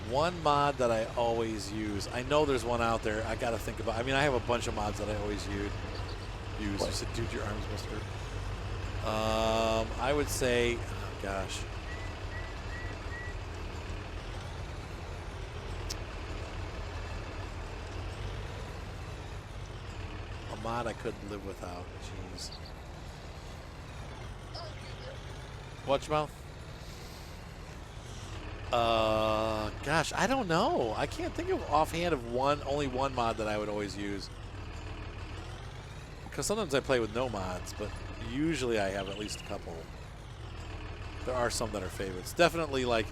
One mod that I always use. I know there's one out there. I got to think about. I mean, I have a bunch of mods that I always use. You said, dude, your arms must hurt. I would say, oh gosh. A mod I couldn't live without. Jeez. Watchmouth? Gosh, I don't know. I can't think of offhand of only one mod that I would always use. Because sometimes I play with no mods, but usually I have at least a couple. There are some that are favorites. Definitely like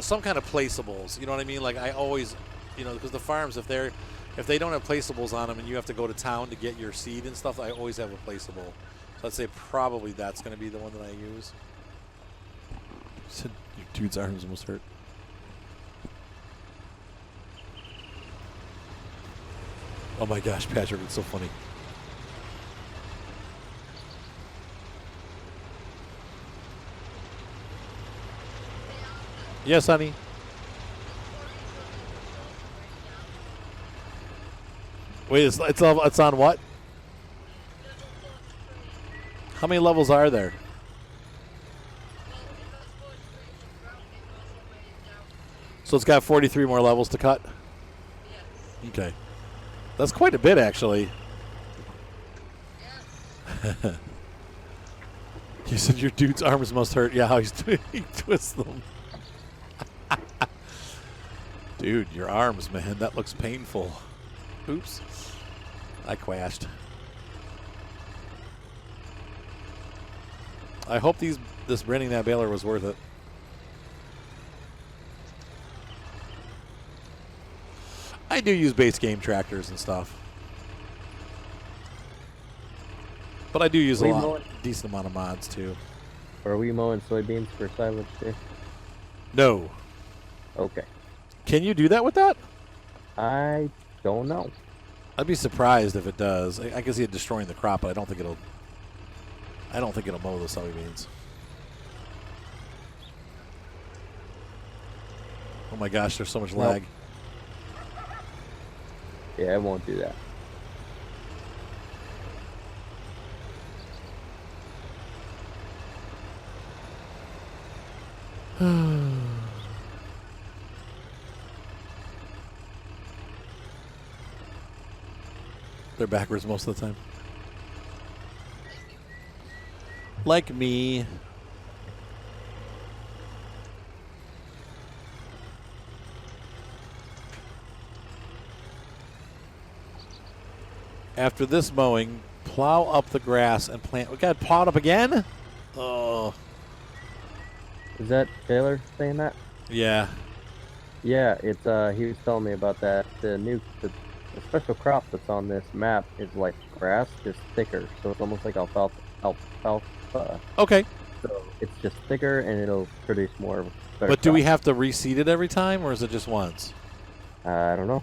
some kind of placeables. You know what I mean? Like I always, you know, because the farms, if they don't have placeables on them and you have to go to town to get your seed and stuff, I always have a placeable. So I'd say probably that's going to be the one that I use. Said your dude's arms almost hurt. Oh my gosh, Patrick, it's so funny. Yes, honey. Wait, it's on what? How many levels are there? So it's got 43 more levels to cut? Yes. Okay. That's quite a bit, actually. Yes. You said your dude's arms must hurt. Yeah, how he twists them. Dude, your arms, man. That looks painful. Oops. I crashed. I hope this renting that baler was worth it. I do use base game tractors and stuff. But I do use decent amount of mods too. Are we mowing soybeans for silage too? No. Okay. Can you do that with that? I don't know. I'd be surprised if it does. I can see it destroying the crop, but I don't think it'll mow the soybeans. Oh my gosh, there's so much lag. Yeah, it won't do that. They're backwards most of the time. Like me. After this mowing, plow up the grass and plant. We got plowed up again? Oh. Is that Taylor saying that? Yeah. Yeah, it's he was telling me about that. The special crop that's on this map is like grass, just thicker. So it's almost like alfalfa. Okay. So it's just thicker and it'll produce more. But do we have to reseed it every time, or is it just once? I don't know.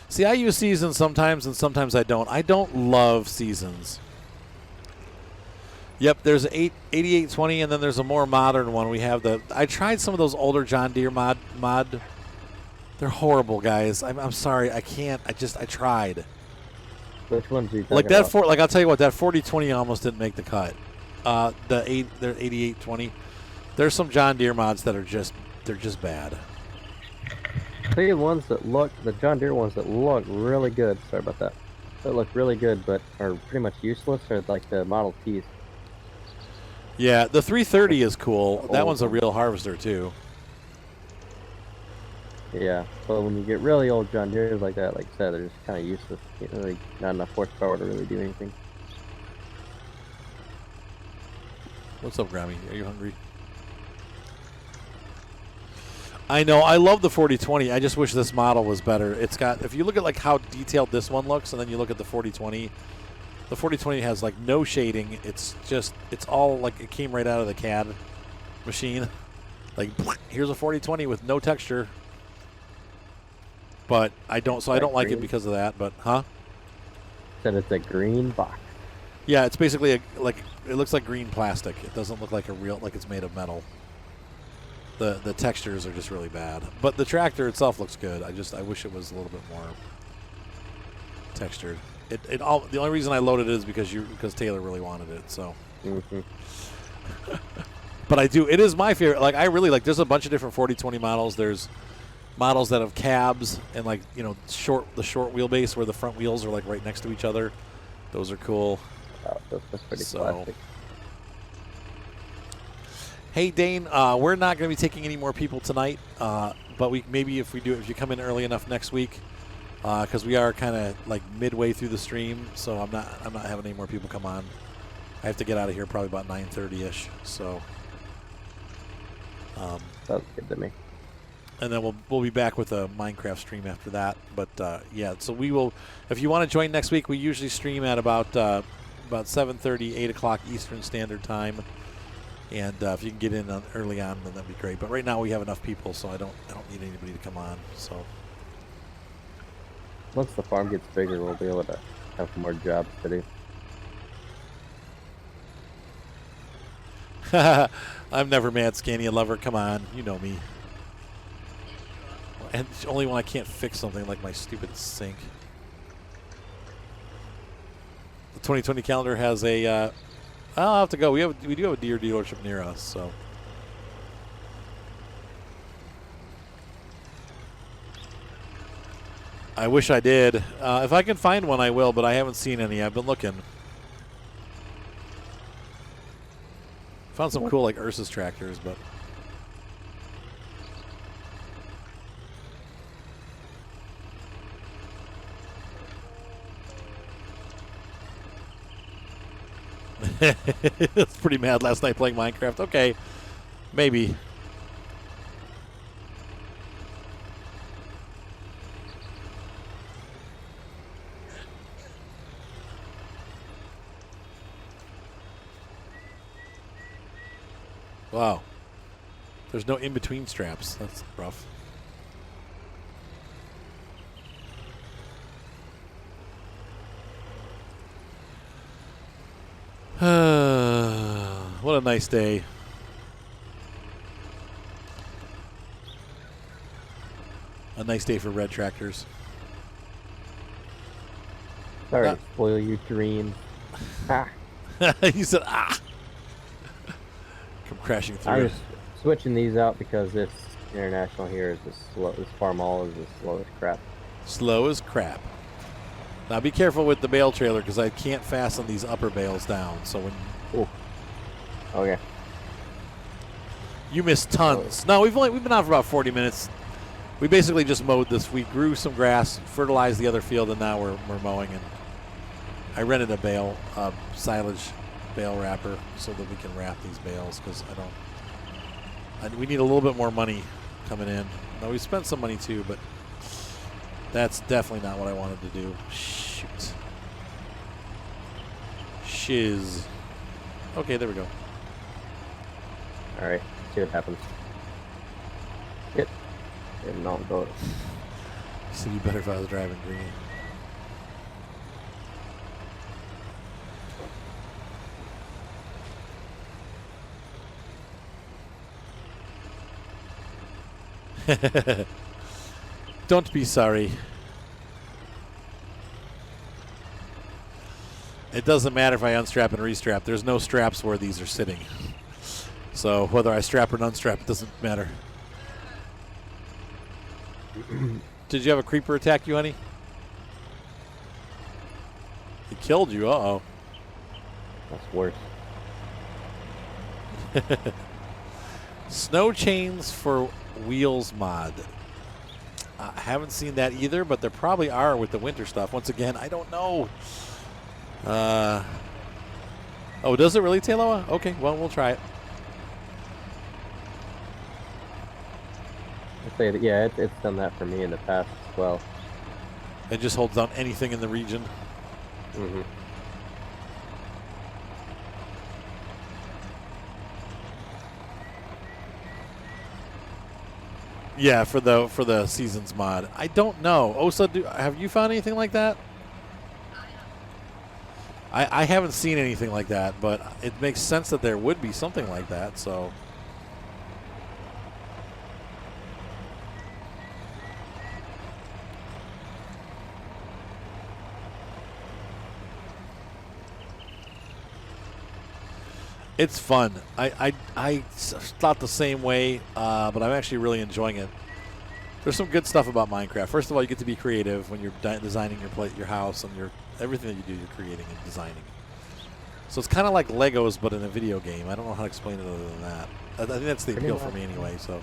See, I use seasons sometimes, and sometimes I don't. I don't love seasons. Yep, there's 8820, and then there's a more modern one. We have I tried some of those older John Deere mod. They're horrible, guys. I'm sorry, I can't. I tried. Which ones are you talking like that about? Like I'll tell you what, that 4020 almost didn't make the cut. They're 8820. There's some John Deere mods that are just bad. The John Deere ones that look really good. Sorry about that. That look really good, but are pretty much useless. Are like the Model Ts. Yeah, the 330 is cool. That one's a real harvester too. Yeah, but when you get really old John Deere's like that, like I said, they're just kind of useless. Like not enough horsepower to really do anything. What's up, Grammy? Are you hungry? I know. I love the 4020. I just wish this model was better. It's got, if you look at like how detailed this one looks, and then you look at the 4020, the 4020 has like no shading. It's all like it came right out of the CAD machine. Like, here's a 4020 with no texture. But I don't like it because of that. But Said it's a green box. Yeah, it's basically it looks like green plastic. It doesn't look like like it's made of metal. The textures are just really bad. But the tractor itself looks good. I wish it was a little bit more textured. The only reason I loaded it is because Taylor really wanted it. So. Mm-hmm. But I do. It is my favorite. Like I really like. There's a bunch of different 4020 models. There's models that have cabs and like the short wheelbase where the front wheels are like right next to each other. Those are cool. Oh, that's pretty classic. Hey Dane, we're not going to be taking any more people tonight, but maybe if you come in early enough next week, because we are kind of like midway through the stream, so I'm not having any more people come on. I have to get out of here probably about 9:30ish. So sounds good to me. And then we'll be back with a Minecraft stream after that. But yeah, so we will. If you want to join next week, we usually stream at about 7:30, 8 o'clock Eastern Standard Time. And if you can get in early on, then that'd be great. But right now we have enough people, so I don't need anybody to come on. So once the farm gets bigger, we'll be able to have more jobs to do. I'm never mad, Scania Lover. Come on, you know me. And only when I can't fix something like my stupid sink. The 2020 calendar has a. I'll have to go. We do have a Deere dealership near us, so. I wish I did. If I can find one, I will, but I haven't seen any. I've been looking. Found some cool like Ursus tractors, but. It's pretty mad last night playing Minecraft. Okay, maybe. Wow. There's no in-between straps. That's rough. What a nice day. A nice day for red tractors. Sorry to spoil your dreams. Ah. You said, ah. Come crashing through. I'm just switching these out because this international here is this farm all is as slow as crap. Slow as crap. Now be careful with the bale trailer because I can't fasten these upper bales down. So when okay, you missed tons. No, we've been on for about 40 minutes. We basically just mowed this. We grew some grass, fertilized the other field, and now we're mowing. And I rented a silage bale wrapper so that we can wrap these bales because we need a little bit more money coming in. Now we spent some money too, but that's definitely not what I wanted to do. Shoot. Shiz. Okay, there we go. all right. See what happens. Get non vote. You said you better if I was driving green. Don't be sorry. It doesn't matter if I unstrap and restrap. There's no straps where these are sitting. So whether I strap or unstrap, it doesn't matter. Did you have a creeper attack you, honey? It killed you. Uh-oh. That's worse. Snow chains for wheels mod. I haven't seen that either, but there probably are with the winter stuff. Once again, I don't know. Oh, does it really, Taloa? Okay, well, we'll try it. I say that, yeah, it's done that for me in the past as well. It just holds down anything in the region. Mm-hmm. Yeah, for the seasons mod. I don't know. Osa, have you found anything like that? I haven't seen anything like that, but it makes sense that there would be something like that. So It's fun. I thought the same way, but I'm actually really enjoying it. There's some good stuff about Minecraft. First of all, you get to be creative when you're designing your house and everything that you do, you're creating and designing. So it's kind of like Legos, but in a video game. I don't know how to explain it other than that. I think that's the appeal for me anyway. So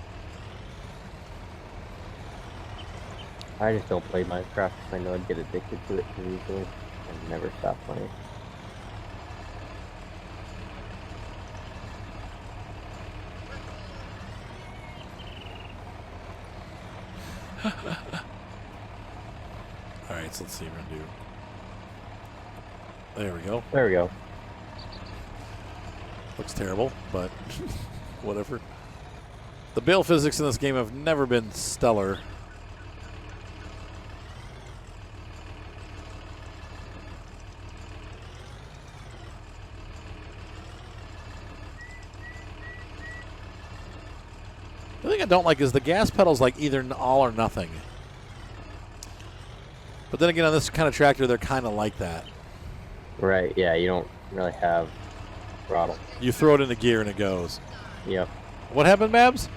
I just don't play Minecraft because I know I'd get addicted to it too easily and never stop playing. all right, so let's see what we're gonna do. There we go. There we go. Looks terrible, but whatever. The bale physics in this game have never been stellar. The thing I don't like is the gas pedal's like either all or nothing. But then again, on this kind of tractor, they're kind of like that. Right, yeah, you don't really have throttle. You throw it into gear and it goes. Yep. What happened, Babs?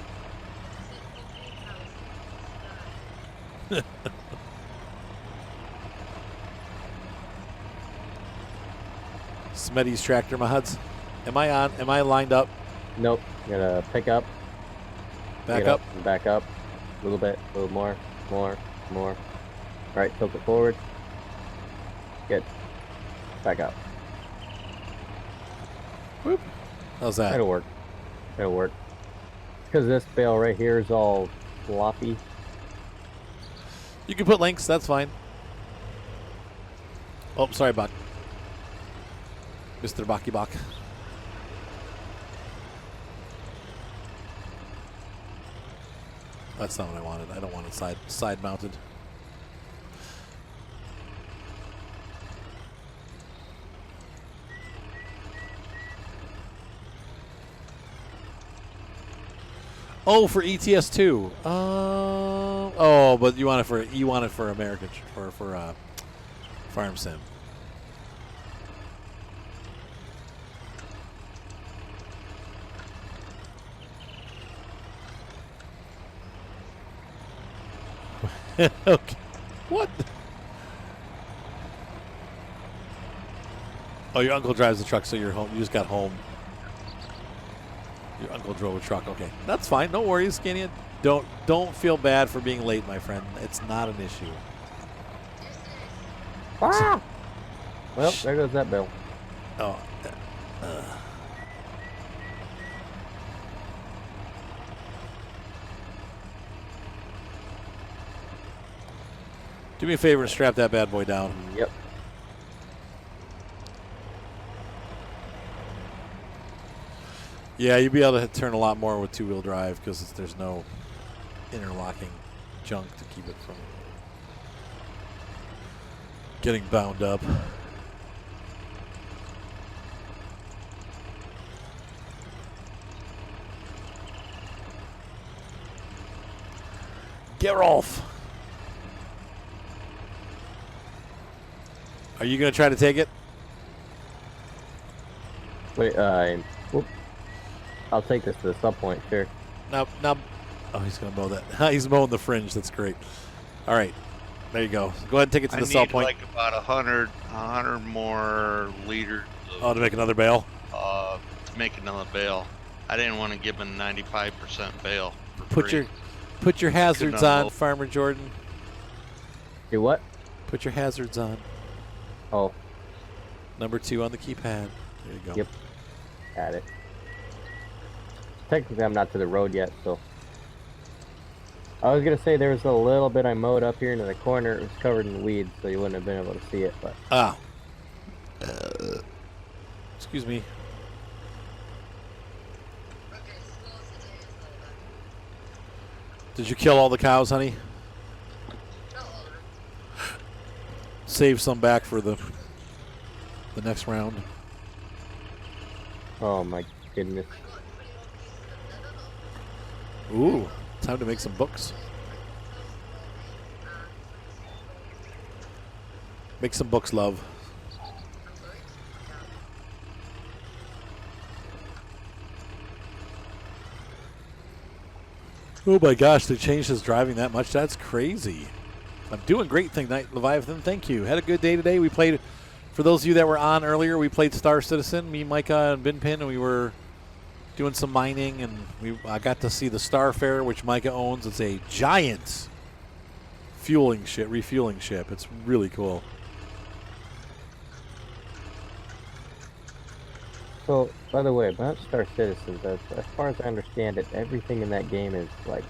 Smetty's tractor mods. Am I on? Am I lined up? Nope. You gotta pick up. Back up. And back up. A little bit. A little more. More. All right, tilt it forward. Good. Back up. Whoop. How's that? That'll work. It'll work. Because this bale right here is all floppy. You can put links. That's fine. Oh, sorry, Buck. Mr. Baki Bak. That's not what I wanted. I don't want it side mounted. Oh, for ETS2. Oh, but you want it for American for Farm Sim. Okay. What? Oh, your uncle drives the truck, so you're home. You just got home. Your uncle drove a truck. Okay, that's fine. No worries, Skinny. Don't feel bad for being late, my friend. It's not an issue. Ah! Well, there goes that bale. Oh. Do me a favor and strap that bad boy down. Yep. Yeah, you'd be able to turn a lot more with two-wheel drive because there's no interlocking junk to keep it from getting bound up. Gerolf. Are you going to try to take it? Wait, whoop. I'll take this to the sub point, sure. Now, oh, he's going to mow that. He's mowing the fringe. That's great. All right. There you go. Go ahead and take it to the sell point. I need like about 100 more liters. Oh, to make another bale? To make another bale. I didn't want to give him 95% bale for free. Put your hazards on, Farmer Jordan. Do what? Put your hazards on. Oh. Number 2 on the keypad. There you go. Yep. Got it. Technically, I'm not to the road yet, so. I was going to say there was a little bit I mowed up here into the corner. It was covered in weeds, so you wouldn't have been able to see it, but. Ah. Excuse me. Did you kill all the cows, honey? Save some back for the next round. Oh my goodness. Ooh, time to make some books. Make some books, love. Oh my gosh, they changed his driving that much. That's crazy. I'm doing great tonight, Leviathan. Thank you. Had a good day today. We played, for those of you that were on earlier, we played Star Citizen, me, Micah, and Binpin, and we were doing some mining, and I got to see the Starfarer, which Micah owns. It's a giant refueling ship. It's really cool. So, by the way, about Star Citizens, as far as I understand it, everything in that game is like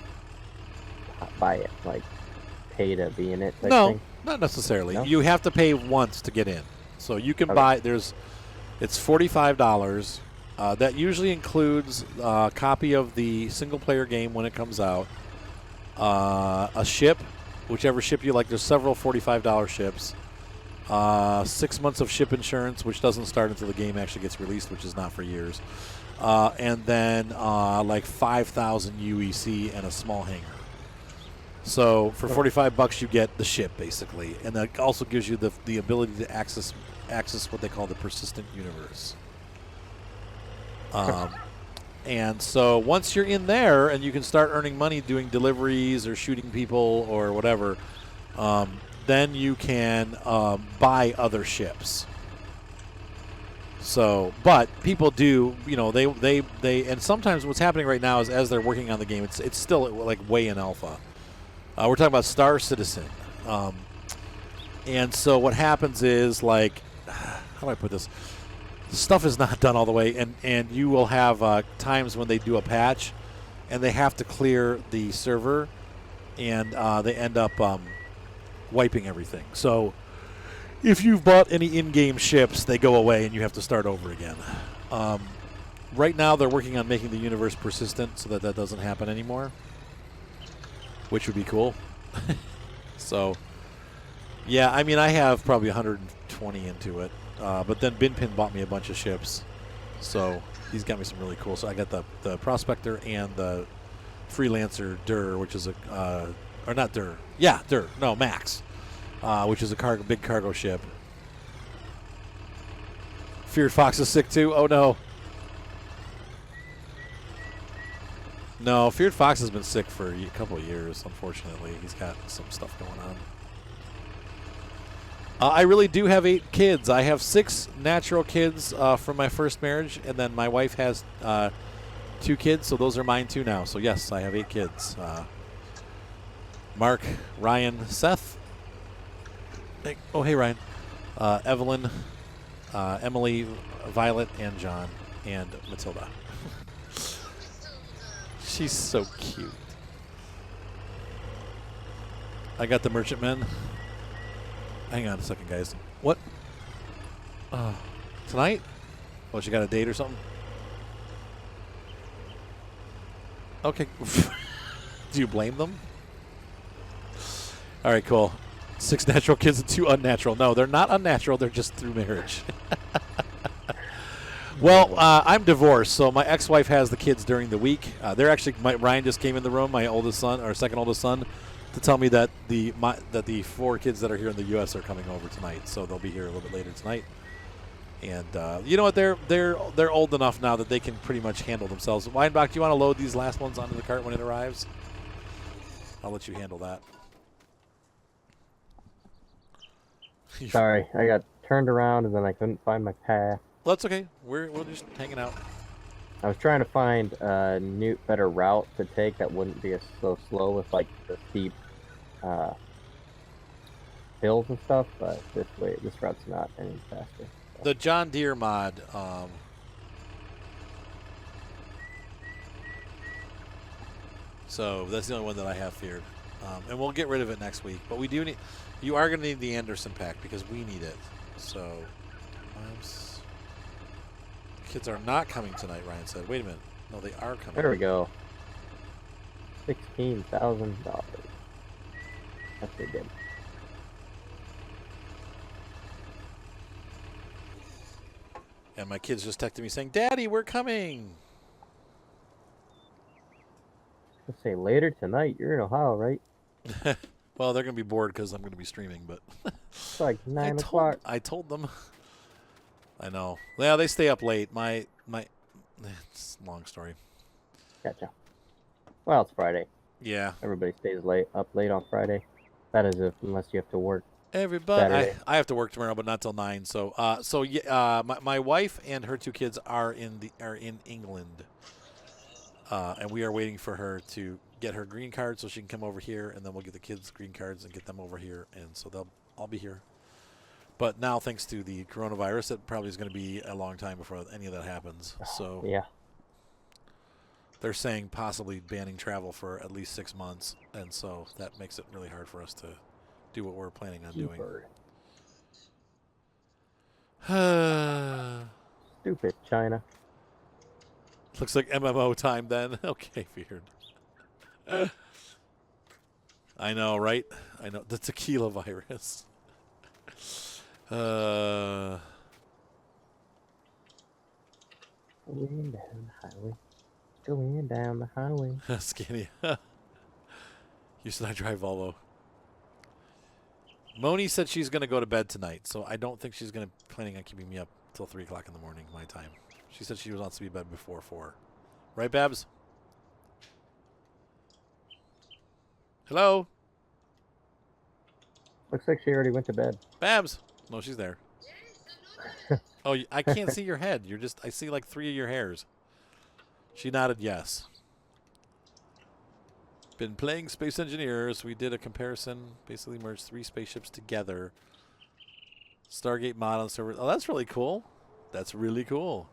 buy it, like pay to be in it. Type No, thing. not necessarily. No? You have to pay once to get in. So you can Okay. buy. It's $45. That usually includes a copy of the single-player game when it comes out, a ship, whichever ship you like. There's several $45 ships. 6 months of ship insurance, which doesn't start until the game actually gets released, which is not for years. And then like 5,000 UEC and a small hangar. So for $45, you get the ship basically, and that also gives you the ability to access what they call the persistent universe. And so once you're in there and you can start earning money doing deliveries or shooting people or whatever, then you can buy other ships. So, but people do, they and sometimes what's happening right now is as they're working on the game, it's still like way in alpha. We're talking about Star Citizen. And so what happens is, like, how do I put this? The stuff is not done all the way, and you will have times when they do a patch, and they have to clear the server, and they end up wiping everything. So if you've bought any in-game ships, they go away, and you have to start over again. Right now, they're working on making the universe persistent so that doesn't happen anymore, which would be cool. So, yeah, I mean, I have probably 120 into it. But then Binpin bought me a bunch of ships. So he's got me some really cool. So I got the Prospector and the Freelancer Dur, which is or not Dur. Yeah, Dur. No, Max, which is a big cargo ship. Feared Fox is sick too. Oh, no. No, Feared Fox has been sick for a couple of years, unfortunately. He's got some stuff going on. I really do have 8 kids. I have 6 natural kids from my first marriage, and then my wife has 2 kids, so those are mine too now. So, yes, I have 8 kids. Mark, Ryan, Seth. Hey, hey, Ryan. Evelyn, Emily, Violet, and John, and Matilda. She's so cute. I got the merchantmen. Hang on a second, guys. What? Tonight? Oh, she got a date or something? Okay. Do you blame them? All right, cool. 6 natural kids and 2 unnatural. No, they're not unnatural. They're just through marriage. Well, I'm divorced, so my ex-wife has the kids during the week. They're actually, Ryan just came in the room, my oldest son, or second oldest son, to tell me that the 4 kids that are here in the U.S. are coming over tonight, so they'll be here a little bit later tonight. And you know what? They're old enough now that they can pretty much handle themselves. Weinbach, do you want to load these last ones onto the cart when it arrives? I'll let you handle that. Sorry, I got turned around and then I couldn't find my path. Well, that's okay. We're just hanging out. I was trying to find a better route to take that wouldn't be so slow with like the steep hills and stuff, but this route's not any faster. The John Deere mod. So that's the only one that I have feared, and we'll get rid of it next week. But we do need. You are going to need the Anderson pack because we need it. So, kids are not coming tonight. Ryan said. Wait a minute. No, they are coming. There we go. $16,000. That's pretty good. And my kids just texted me saying, "Daddy, we're coming." Let's say later tonight. You're in Ohio, right? Well, they're going to be bored because I'm going to be streaming, but It's like 9 o'clock. I told them. I know. Yeah, they stay up late. My it's a long story. Gotcha. Well, it's Friday. Yeah. Everybody stays up late on Friday. That is unless you have to work. Everybody. Saturday. I have to work tomorrow, but not till 9. So, my wife and her 2 kids are in England, and we are waiting for her to get her green card so she can come over here, and then we'll get the kids green cards and get them over here, and so they'll all be here. But now, thanks to the coronavirus, it probably is going to be a long time before any of that happens. So Yeah. they're saying possibly banning travel for at least 6 months, and so that makes it really hard for us to do what we're planning on doing. Stupid China. Looks like MMO time then. Okay, feared. I know, right? I know. The tequila virus. Going down the highway. Going down the highway. Skinny. Houston, I drive Volvo. Moni said she's going to go to bed tonight, so I don't think she's planning on keeping me up till 3 o'clock in the morning, my time. She said she wants to be in bed before 4. Right, Babs? Hello? Looks like she already went to bed. Babs? No, she's there. Oh, I can't see your head. I see like 3 of your hairs. She nodded yes. Been playing Space Engineers. We did a comparison. Basically merged 3 spaceships together. Stargate model server. Oh, that's really cool. That's really cool.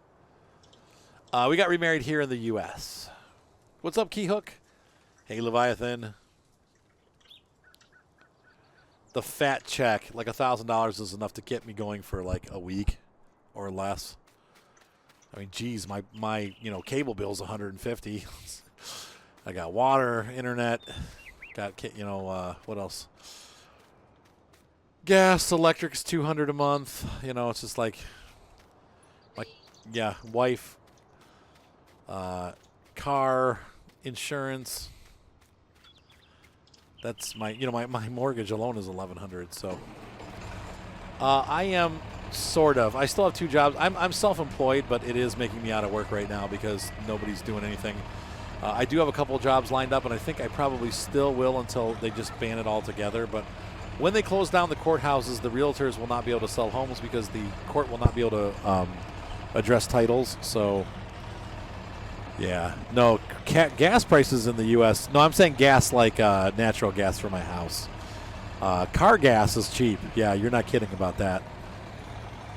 We got remarried here in the U.S. What's up, Keyhook? Hey, Leviathan. The fat check, like $1,000 is enough to get me going for like a week or less. I mean, geez, my cable bill's $150. I got water, internet, got what else? Gas, electric's $200 a month. It's just like wife, car, insurance. That's my mortgage alone is $1,100. So I am sort of. I still have 2 jobs. I'm self-employed, but it is making me out of work right now because nobody's doing anything. I do have a couple of jobs lined up, and I think I probably still will until they just ban it all together. But when they close down the courthouses, the realtors will not be able to sell homes because the court will not be able to address titles. So, yeah. No, gas prices in the U.S. No, I'm saying gas like natural gas for my house. Car gas is cheap. Yeah, you're not kidding about that.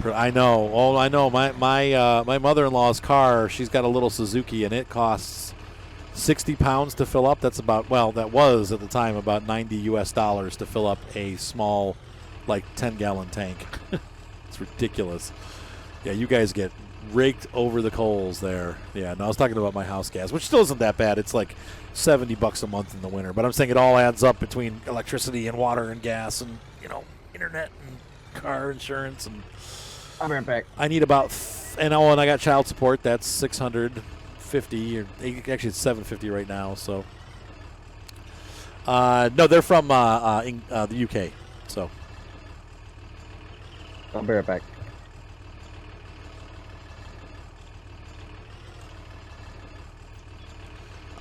I know. Oh, I know. My mother-in-law's car, she's got a little Suzuki, and it costs 60 pounds to fill up. That's about, that was at the time about $90 to fill up a small, like 10-gallon tank. It's ridiculous. Yeah, you guys get raked over the coals there. Yeah, no, I was talking about my house gas, which still isn't that bad. It's like $70 a month in the winter. But I'm saying it all adds up between electricity and water and gas and, internet and car insurance. And I'll be right back. I need about, and I got child support. That's $650, or actually it's $750 right now. So, no, they're from the UK. So, I'll be right back.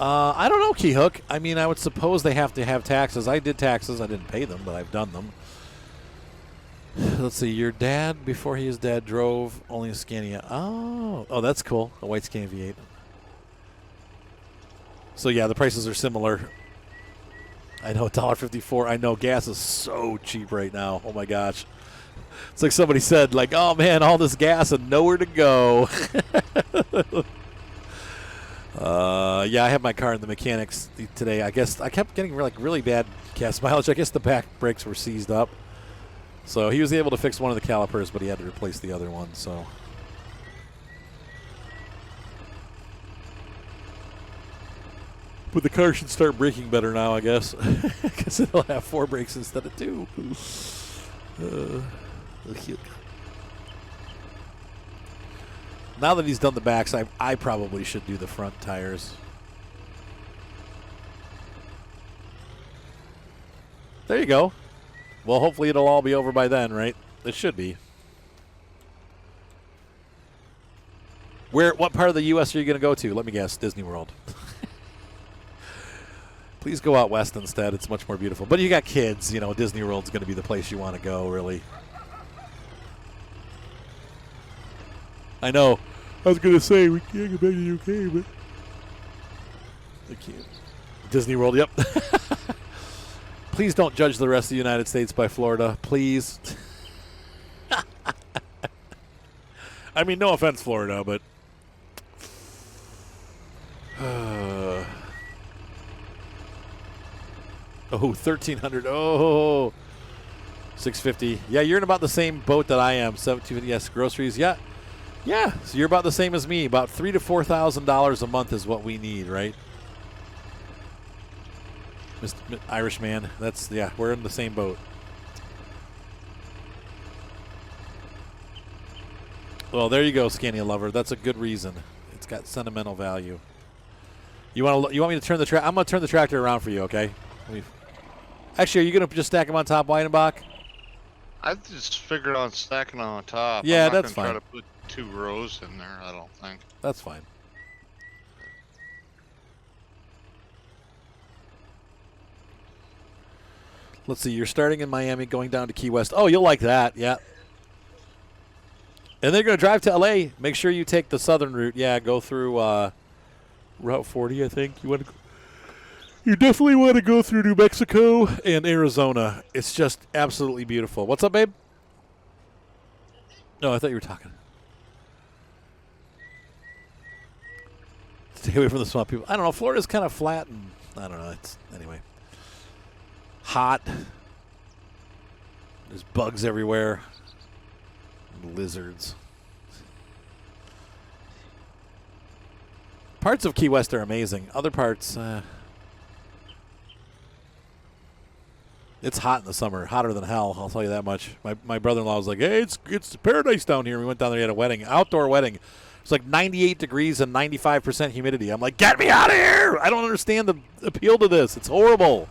I don't know, Keyhook. I mean, I would suppose they have to have taxes. I did taxes. I didn't pay them, but I've done them. Let's see. Your dad, before he is dead, drove only a Scania. Oh, that's cool. A white Scania V8. So, yeah, the prices are similar. I know, $1.54. I know gas is so cheap right now. Oh, my gosh. It's like somebody said, like, oh, man, all this gas and nowhere to go. Yeah, I have my car in the mechanics today. I guess I kept getting really bad gas mileage. I guess the back brakes were seized up. So he was able to fix one of the calipers, but he had to replace the other one. So, but the car should start braking better now, I guess, because it'll have 4 brakes instead of 2. Now that he's done the backs, I probably should do the front tires. There you go. Well, hopefully it'll all be over by then, right? It should be. What part of the U.S. are you going to go to? Let me guess, Disney World. Please go out west instead. It's much more beautiful. But you got kids. You know, Disney World's going to be the place you want to go, really. I know. I was going to say we can't go back to the UK, but I can't. Disney World, yep. Please don't judge the rest of the United States by Florida. Please. I mean, no offense, Florida, but... Oh, 1,300. Oh, 650. Yeah, you're in about the same boat that I am. 750. Yes, groceries. Yeah, yeah. So you're about the same as me. About $3,000 to $4,000 a month is what we need, right? Mr. Irish man. That's we're in the same boat. Well, there you go, Scania lover. That's a good reason. It's got sentimental value. You want me to turn the I'm gonna turn the tractor around for you, okay? Actually, are you going to just stack them on top, Weidenbach? I just figured on stacking on top. Yeah, I'm not that's gonna fine. Try to put 2 rows in there, I don't think. That's fine. Let's see. You're starting in Miami, going down to Key West. Oh, you'll like that. Yeah. And they're going to drive to L.A. Make sure you take the southern route. Yeah, go through Route 40, I think. You definitely want to go through New Mexico and Arizona. It's just absolutely beautiful. What's up, babe? No, I thought you were talking. Stay away from the swamp people. I don't know. Florida's kind of flat, and I don't know. Anyway. Hot. There's bugs everywhere. Lizards. Parts of Key West are amazing. Other parts... It's hot in the summer, hotter than hell. I'll tell you that much. My brother-in-law was like, "Hey, it's paradise down here." We went down there, he had a wedding, outdoor wedding. It's like 98 degrees and 95% humidity. I'm like, "Get me out of here! I don't understand the appeal to this. It's horrible."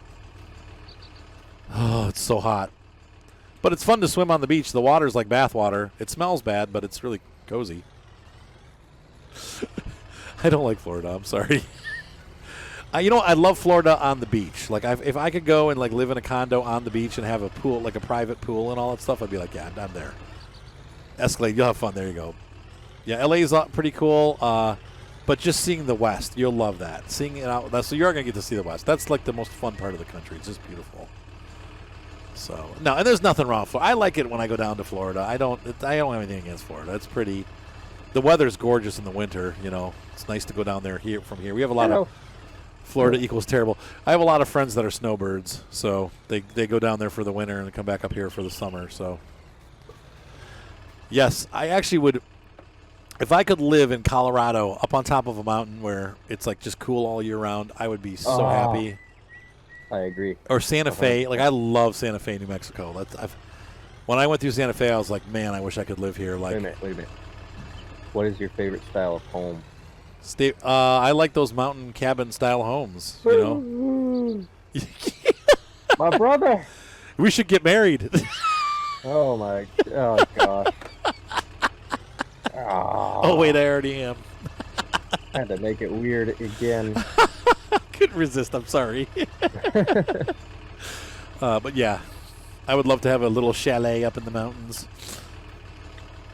Oh, it's so hot, but it's fun to swim on the beach. The water's like bath water. It smells bad, but it's really cozy. I don't like Florida. I'm sorry. You know, I love Florida on the beach. Like, if I could go and like live in a condo on the beach and have a pool, like a private pool and all that stuff, I'd be like, yeah, I'm there. Escalade, you'll have fun. There you go. Yeah, LA's pretty cool. But just seeing the West, you'll love that. Seeing it out, so you're gonna get to see the West. That's like the most fun part of the country. It's just beautiful. So no, and there's nothing wrong with Florida. I like it when I go down to Florida. I don't have anything against Florida. It's pretty. The weather's gorgeous in the winter. You know, it's nice to go down there from here. We have a lot of. Florida equals terrible. I have a lot of friends that are snowbirds, so they go down there for the winter and come back up here for the summer. So, yes, I actually would, if I could live in Colorado up on top of a mountain where it's like just cool all year round, I would be so happy. I agree. Or Santa Fe. Like, I love Santa Fe, New Mexico. When I went through Santa Fe, I was like, man, I wish I could live here. Like, wait a minute. What is your favorite style of home? I like those mountain cabin style homes, you know. My brother. We should get married. Oh gosh. Oh wait, I already am. I had to make it weird again. Couldn't resist. I'm sorry. But yeah, I would love to have a little chalet up in the mountains.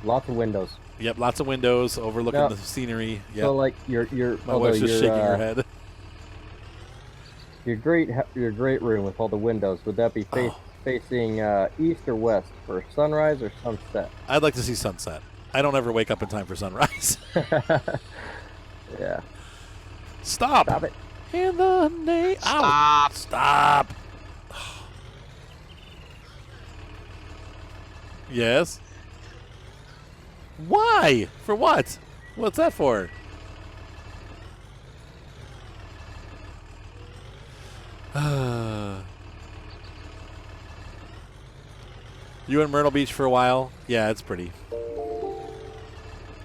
Lots of windows. Yep, lots of windows overlooking the scenery. Yep. So like your my wife's just shaking her head. Your great room with all the windows, would that be facing east or west for sunrise or sunset? I'd like to see sunset. I don't ever wake up in time for sunrise. Yeah. Stop. Stop it. In the name. Stop. Stop. Yes. Why? For what? What's that for? You in Myrtle Beach for a while? Yeah, it's pretty.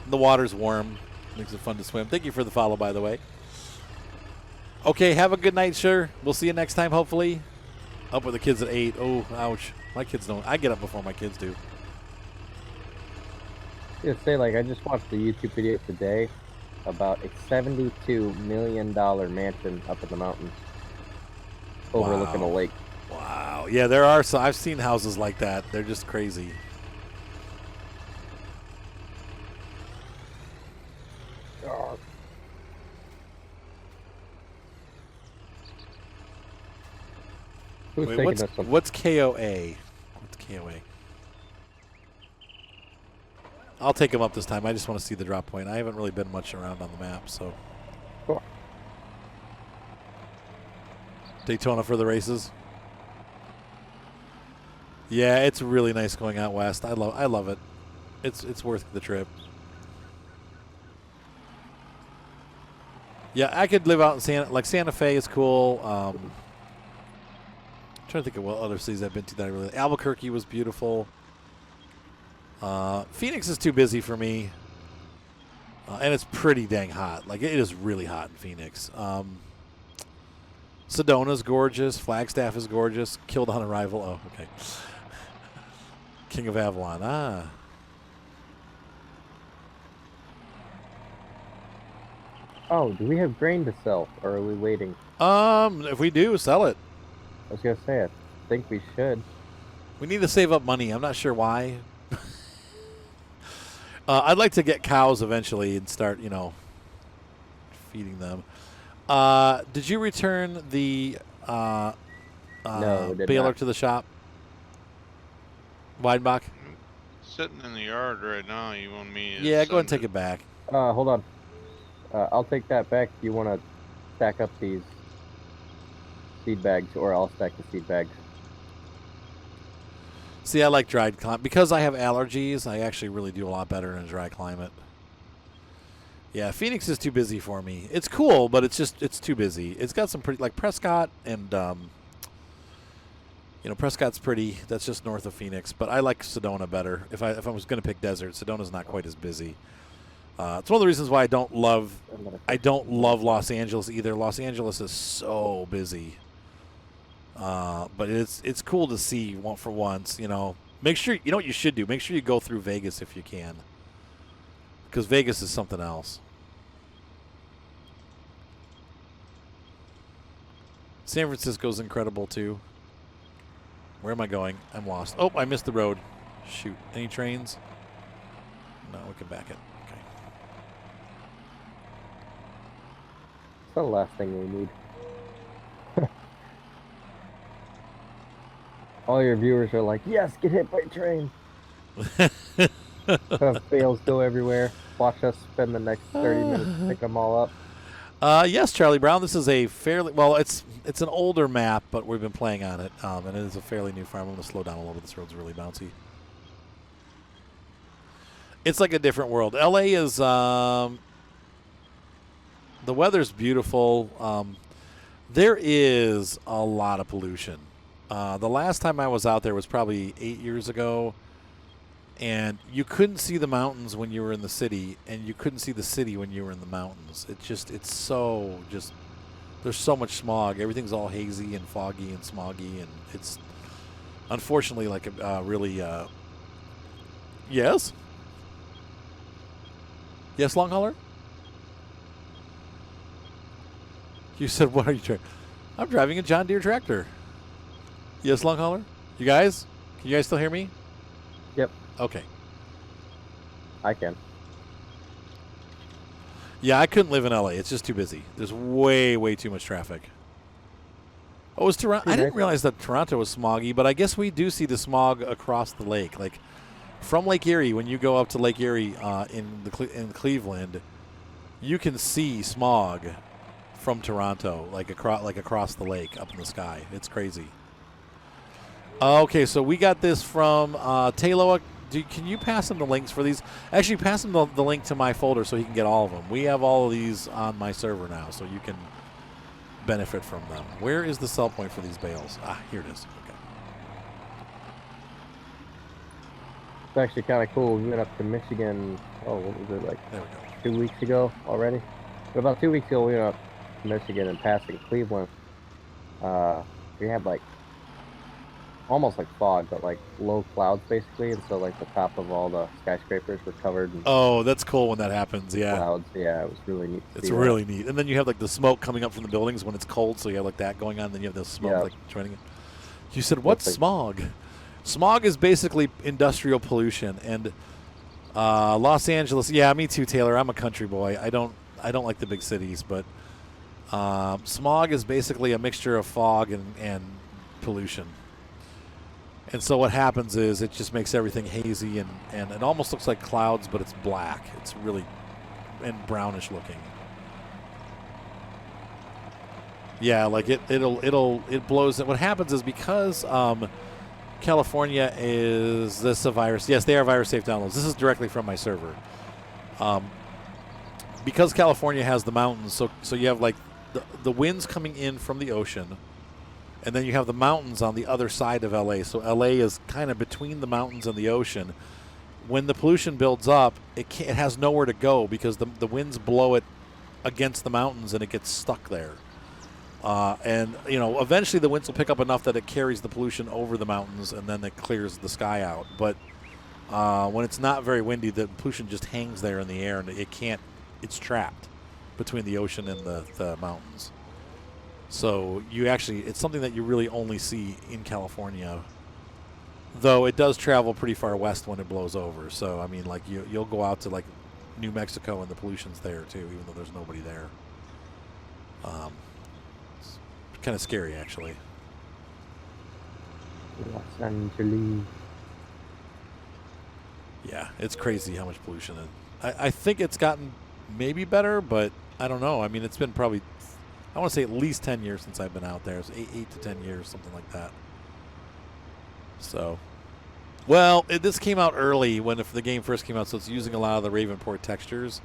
The water's warm. Makes it fun to swim. Thank you for the follow, by the way. Okay, have a good night, sure. We'll see you next time, hopefully. Up with the kids at 8. Oh, ouch. My kids don't. I get up before my kids do. I just watched a YouTube video today about a $72 million mansion up in the mountains. overlooking a Wow. lake. Wow. Yeah, there are some. I've seen houses like that. They're just crazy. Who's Wait, taking this one? what's KOA? What's KOA? I'll take him up this time. I just want to see the drop point. I haven't really been much around on the map, so. Cool. Daytona for the races. Yeah, it's really nice going out west. I love it. It's worth the trip. Yeah, I could live out in Santa Fe is cool. I'm trying to think of what other cities I've been to that I really. Albuquerque was beautiful. Phoenix is too busy for me, and it's pretty dang hot. Like it is really hot in Phoenix. Sedona's gorgeous. Flagstaff is gorgeous. Killed on Arrival. Oh, okay. King of Avalon. Ah. Oh, do we have grain to sell, or are we waiting? If we do, sell it. I was gonna say, I think we should. We need to save up money. I'm not sure why. I'd like to get cows eventually and start, feeding them. Did you return the No, we did baler not. to the shop? Weidenbach? Sitting in the yard right now. You want me? To Yeah, go ahead and send take it back. Hold on. I'll take that back. You want to stack up these seed bags, or I'll stack the seed bags. See, I like dried climate. Because I have allergies, I actually really do a lot better in a dry climate. Yeah, Phoenix is too busy for me. It's cool, but it's too busy. It's got some pretty, like Prescott and, Prescott's pretty. That's just north of Phoenix. But I like Sedona better. If I was going to pick desert, Sedona's not quite as busy. It's one of the reasons why I don't love Los Angeles either. Los Angeles is so busy. But it's cool to see one for once, Make sure, you know what you should do? Make sure you go through Vegas if you can. Because Vegas is something else. San Francisco's incredible too. Where am I going? I'm lost. Oh, I missed the road. Shoot. Any trains? No, we can back it. Okay. It's the last thing we need. All your viewers are like, yes, get hit by a train. Have bales go everywhere. Watch us spend the next 30 minutes to pick them all up. Yes, Charlie Brown. This is a fairly it's an older map, but we've been playing on it, and it is a fairly new farm. I'm going to slow down a little bit. This road's really bouncy. It's like a different world. LA is the weather's beautiful. There is a lot of pollution. The last time I was out there was probably 8 years ago, and you couldn't see the mountains when you were in the city, and you couldn't see the city when you were in the mountains. It's so just, there's so much smog. Everything's all hazy and foggy and smoggy, and it's unfortunately like a really, yes? Yes, long hauler? You said, what are you driving? I'm driving a John Deere tractor. Yes, long hauler? You guys? Can you guys still hear me? Yep, Okay. I can. Yeah, I couldn't live in LA. It's just too busy. There's way, way too much traffic. Oh, was Toronto? I didn't realize that Toronto was smoggy, but I guess we do see the smog across the lake. Like from Lake Erie, when you go up to Lake Erie in Cleveland, you can see smog from Toronto, like across the lake up in the sky. It's crazy. Okay, so we got this from Tayloa. Can you pass him the links for these? Actually, pass him the link to my folder so he can get all of them. We have all of these on my server now, so you can benefit from them. Where is the sell point for these bales? Ah, here it is. Okay. It's actually kind of cool. We went up to Michigan, what was it, like There we go. 2 weeks ago already? But about 2 weeks ago, we went up to Michigan and passing Cleveland. We had like almost like fog, but like low clouds basically, and so like the top of all the skyscrapers were covered in Oh, that's cool when that happens. Yeah. clouds. Yeah, it was really neat. To It's see really neat. And then you have like the smoke coming up from the buildings when it's cold, so you have like that going on. Then you have the smoke Yeah. like joining it. You said, what's like- smog? Smog is basically industrial pollution. And Los Angeles, yeah, me too, Taylor. I'm a country boy. I don't like the big cities, but smog is basically a mixture of fog and pollution. And so what happens is it just makes everything hazy and it almost looks like clouds, but it's black. It's really and brownish looking. Yeah, like it blows. What happens is because California is this a virus? Yes, they are virus safe downloads. This is directly from my server. Because California has the mountains, so you have like the winds coming in from the ocean, and then you have the mountains on the other side of LA. So LA is kind of between the mountains and the ocean. When the pollution builds up, it has nowhere to go because the winds blow it against the mountains and it gets stuck there. And eventually the winds will pick up enough that it carries the pollution over the mountains and then it clears the sky out. But when it's not very windy, the pollution just hangs there in the air and it's trapped between the ocean and the mountains. So it's something that you really only see in California, though it does travel pretty far west when it blows over. So I mean, like you'll go out to like New Mexico and the pollution's there too, even though there's nobody there. It's kind of scary, actually. Los Angeles. Yeah, it's crazy how much pollution. I think it's gotten maybe better, but I don't know. I mean, it's been probably, I want to say at least 10 years since I've been out there. It's 8 to 10 years, something like that. So, well, this came out early if the game first came out, so it's using a lot of the Ravenport textures.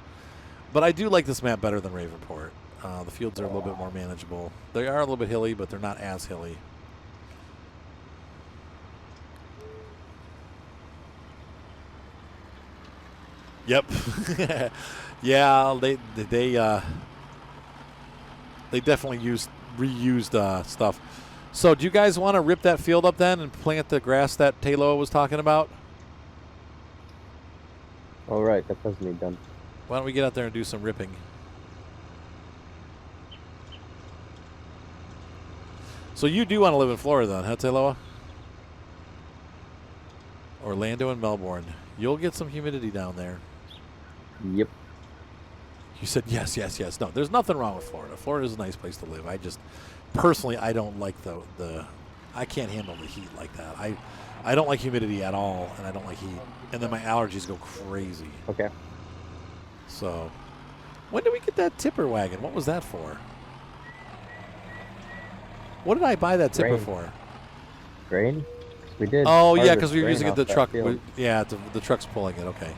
But I do like this map better than Ravenport. The fields are a little bit more manageable. They are a little bit hilly, but they're not as hilly. Yep. Yeah, they definitely reused stuff. So do you guys want to rip that field up then and plant the grass that Taylor was talking about? All right, that does need done. Why don't we get out there and do some ripping? So you do want to live in Florida then, huh, Taylor? Orlando and Melbourne. You'll get some humidity down there. Yep. You said yes, yes, yes. No, there's nothing wrong with Florida. Florida is a nice place to live. I just, personally, I don't like I can't handle the heat like that. I don't like humidity at all, and I don't like heat. And then my allergies go crazy. Okay. So, when did we get that tipper wagon? What was that for? What did I buy that tipper Grain. for? Grain? We did. Oh, yeah, harvest because we were grain using it off the that truck. field. The truck's pulling it. Okay.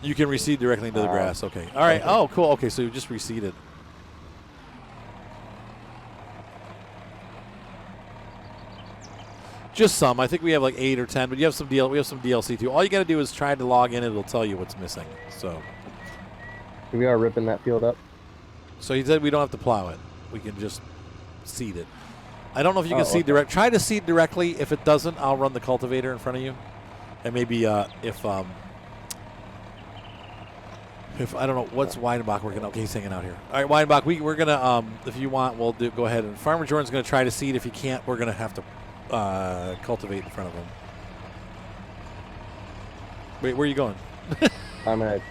You can reseed directly into the grass. Okay. All right. Okay. Oh, cool. Okay, so you just reseeded. Just some. I think we have like 8 or 10, but we have some DLC too. All you got to do is try to log in. It'll tell you what's missing. So We are ripping that field up. he said we don't have to plow it. We can just seed it. I don't know if you can seed okay. direct. Try to seed directly. If it doesn't, I'll run the cultivator in front of you. And maybe if I don't know what's Weidenbach working. Okay, he's hanging out here. All right, Weidenbach, we're gonna if you want, we'll go ahead and Farmer Jordan's gonna try to seed. If he can't, we're gonna have to cultivate in front of him. Wait, where are you going? I'm gonna.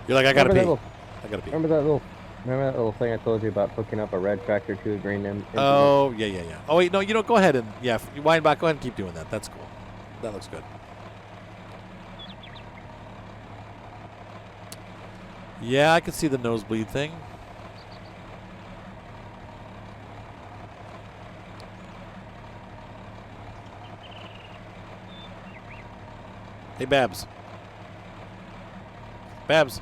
You're like, I gotta Remember pee. that I gotta pee. Remember that little thing I told you about hooking up a red tractor to a grain implement? Oh yeah. Oh wait, no, you don't. Go ahead and Weidenbach, go ahead and keep doing that. That's cool. That looks good. Yeah, I can see the nosebleed thing. Hey, Babs. Babs.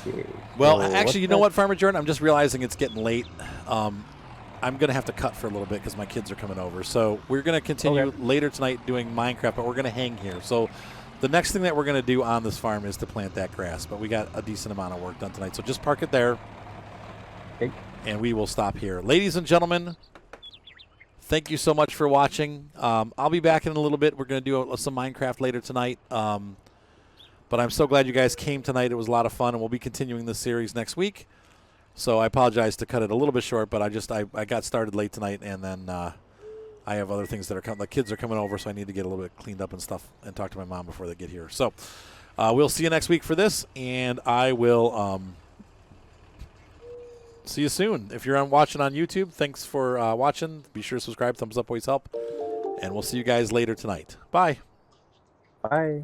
Okay, Well, so actually, you what's know that? what, Farmer Jordan? I'm just realizing it's getting late. I'm going to have to cut for a little bit because my kids are coming over. So we're going to continue Okay. later tonight doing Minecraft, but we're going to hang here. So The next thing that we're going to do on this farm is to plant that grass, but we got a decent amount of work done tonight. So just park it there, Okay. and we will stop here. Ladies and gentlemen, thank you so much for watching. I'll be back in a little bit. We're going to do some Minecraft later tonight. But I'm so glad you guys came tonight. It was a lot of fun, and we'll be continuing this series next week. So I apologize to cut it a little bit short, but I got started late tonight, and then I have other things that are coming. The kids are coming over, so I need to get a little bit cleaned up and stuff and talk to my mom before they get here. So we'll see you next week for this, and I will see you soon. If you're watching on YouTube, thanks for watching. Be sure to subscribe. Thumbs up always help. And we'll see you guys later tonight. Bye. Bye.